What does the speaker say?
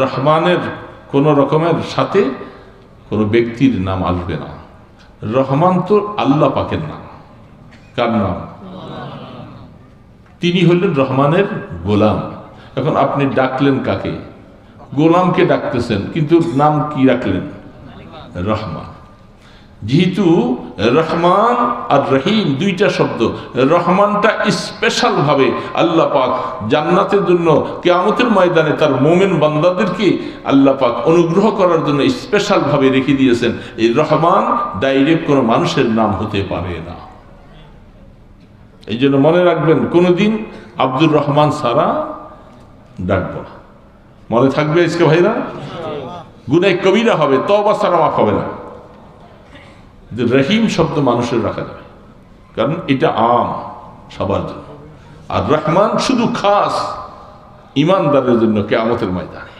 রহমানের কোনো রকমের সাথে কোনো ব্যক্তির নাম আসবে না। রহমান তো আল্লাহ পাকের নাম। কার নাম? তিনি হলেন রহমানের গোলাম। এখন আপনি ডাকলেন কাকে? গোলামকে ডাকতেছেন, কিন্তু নাম কি রাখলেন? রহমান। যেহেতু রহমান আর রহিম দুইটা শব্দ, রহমানটা স্পেশাল ভাবে আল্লাহ পাক জান্নাতের জন্য কিয়ামতের ময়দানে তার মুমিন বান্দাদেরকে আল্লাহ পাক অনুগ্রহ করার জন্য স্পেশাল ভাবে রেখে দিয়েছেন। এই রহমান ডাইরেক্ট কোনো মানুষের নাম হতে পারে না। এই জন্য মনে রাখবেন, কোনোদিন আব্দুর রহমান সারা ডাকবো না। মনে থাকবে আজকে ভাইরা? গুনাহ কবিরা হবে, তওবা ছাড়া মাফ হবে না। রহিম শব্দ মানুষের রাখা যাবে, কারণ এটা আম সবার জন্য। আর রহমান শুধু খাস ইমানদারের জন্য কিয়ামতের ময়দানে।